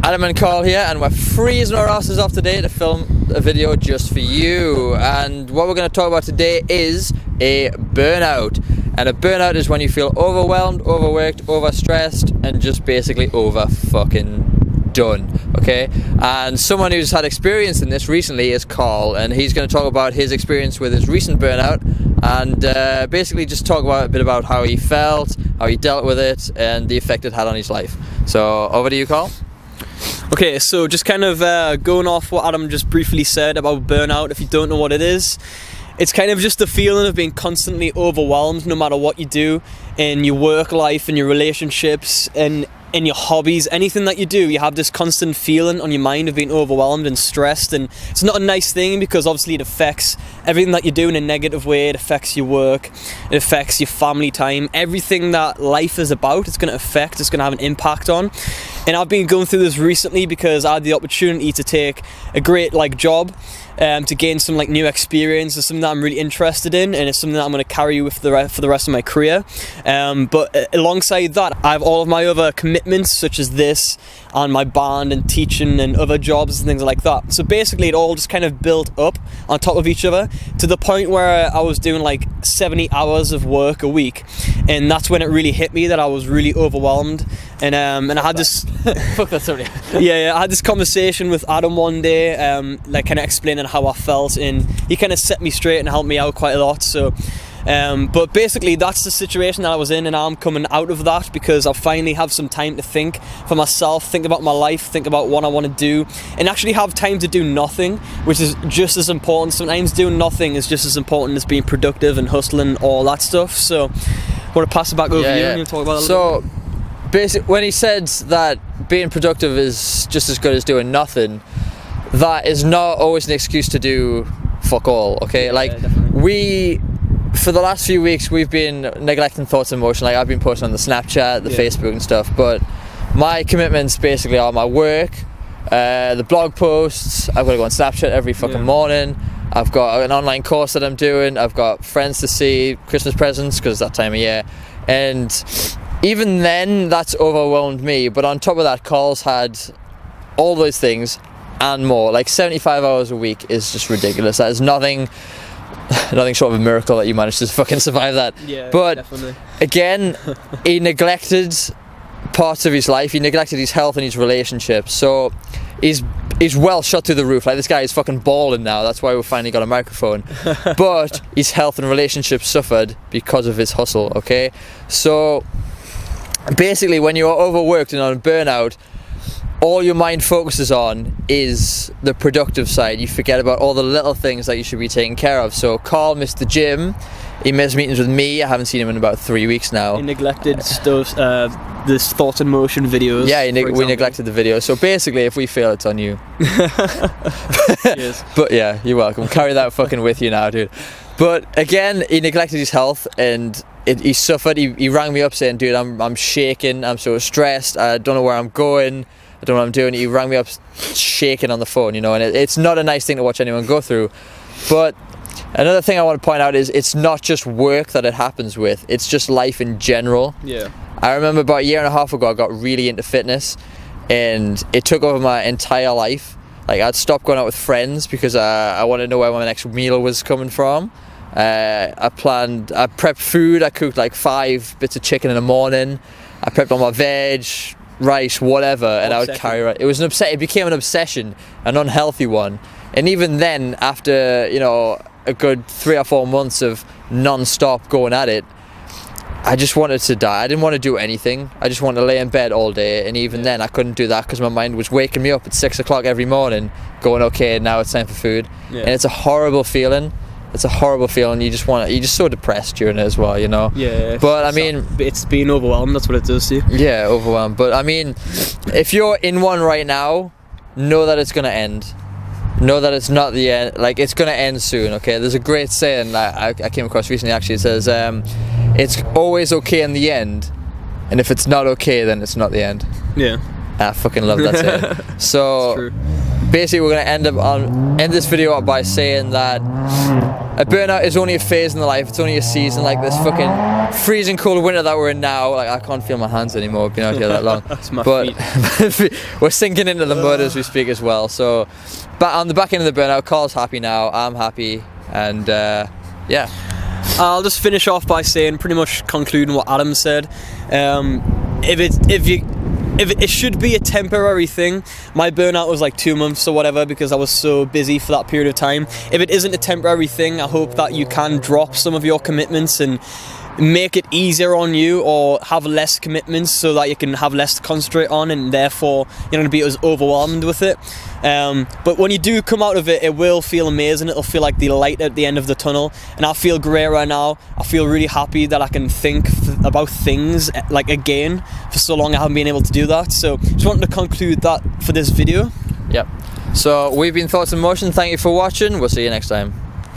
Adam and Carl here, and we're freezing our asses off today to film a video just for you. And what we're going to talk about today is a burnout. And a burnout is when you feel overwhelmed, overworked, overstressed, and just basically over fucking done. Okay? And someone who's had experience in this recently is Carl, and he's going to talk about his experience with his recent burnout, and basically just talk about a bit about how he felt, how he dealt with it, and the effect it had on his life. So over to you, Carl. Okay, so just kind of going off what Adam just briefly said about burnout. If you don't know what it is, it's kind of just the feeling of being constantly overwhelmed no matter what you do in your work life, in your relationships, and in your hobbies, anything that you do, you have this constant feeling on your mind of being overwhelmed and stressed, and it's not a nice thing because obviously it affects everything that you do in a negative way. It affects your work, it affects your family time, everything that life is about, it's going to affect, it's going to have an impact on. And I've been going through this recently because I had the opportunity to take a great job to gain some new experience. It's something that I'm really interested in, and it's something that I'm going to carry with for the rest of my career. But alongside that, I have all of my other commitments, such as this and my band and teaching and other jobs and things like that. So basically it all just kind of built up on top of each other to the point where I was doing 70 hours of work a week, and that's when it really hit me that I was really overwhelmed. And I had this Fuck that, sorry. I had this conversation with Adam one day, kind of explaining how I felt, and he kind of set me straight and helped me out quite a lot. So but basically that's the situation that I was in, and I'm coming out of that because I finally have some time to think for myself, think about my life, think about what I want to do, and actually have time to do nothing, which is just as important. Sometimes doing nothing is just as important as being productive and hustling, all that stuff. So I want to pass it back over to you and you'll talk about it a little bit. Basically, when he said that being productive is just as good as doing nothing, that is not always an excuse to do fuck all, okay? Definitely. For the last few weeks, we've been neglecting thoughts and emotion. I've been posting on the Snapchat, the Facebook and stuff, but my commitments basically are my work, the blog posts. I've got to go on Snapchat every fucking morning. I've got an online course that I'm doing. I've got friends to see, Christmas presents, because it's that time of year. And even then, that's overwhelmed me. But on top of that, Carl's had all those things and more. 75 hours a week is just ridiculous. That is nothing short of a miracle that you managed to fucking survive that. Yeah, but definitely. Again, he neglected parts of his life. He neglected his health and his relationships. So he's well shot through the roof. This guy is fucking balling now. That's why we finally got a microphone. But his health and relationships suffered because of his hustle, okay? So basically, when you're overworked and on burnout, all your mind focuses on is the productive side. You forget about all the little things that you should be taking care of. So Carl missed the gym. He missed meetings with me. I haven't seen him in about 3 weeks now. He neglected this thought and motion videos. Yeah, we neglected the video. So basically, if we fail, it's on you. Yes. But yeah, you're welcome. Carry that fucking with you now, dude. But again, he neglected his health, and he suffered. He rang me up saying, dude, I'm shaking. I'm so stressed. I don't know where I'm going. I don't know what I'm doing. He rang me up shaking on the phone, and it's not a nice thing to watch anyone go through. But another thing I want to point out is it's not just work that it happens with, it's just life in general. Yeah. I remember about a year and a half ago, I got really into fitness, and it took over my entire life. I'd stopped going out with friends because I wanted to know where my next meal was coming from. I prepped food. I cooked 5 bits of chicken in the morning. I prepped all my veg, rice, whatever, and I would carry it. It became an obsession, an unhealthy one. And even then, after a good 3 or 4 months of non-stop going at it, I just wanted to die. I didn't want to do anything. I just wanted to lay in bed all day, and even then I couldn't do that because my mind was waking me up at 6 o'clock every morning going, okay, now it's time for food. And it's a horrible feeling. It's a horrible feeling. You're just so depressed during it as well, Yeah. But it's being overwhelmed. That's what it does to you. Yeah, overwhelmed. But if you're in one right now, know that it's gonna end. Know that it's not the end. It's gonna end soon. Okay. There's a great saying that I came across recently. Actually, it says, "It's always okay in the end, and if it's not okay, then it's not the end." Yeah. I fucking love that saying. So basically, we're gonna end this video up by saying that a burnout is only a phase in the life. It's only a season, like this fucking freezing cold winter that we're in now. Like, I can't feel my hands anymore. I've been out here that long. That's my feet. We're sinking into the mud as we speak as well. So, but on the back end of the burnout, Carl's happy now. I'm happy, and yeah. I'll just finish off by saying, pretty much concluding what Adam said. If it should be a temporary thing, my burnout was like 2 months or whatever because I was so busy for that period of time. If it isn't a temporary thing, I hope that you can drop some of your commitments and make it easier on you, or have less commitments so that you can have less to concentrate on, and therefore you're not going to be as overwhelmed with it. But when you do come out of it, it will feel amazing. It'll feel like the light at the end of the tunnel, and I feel great right now. I feel really happy that I can think about things like again. For so long I haven't been able to do that, so just wanted to conclude that for this video. Yep. So we've been Thoughts in Motion. Thank you for watching. We'll see you next time.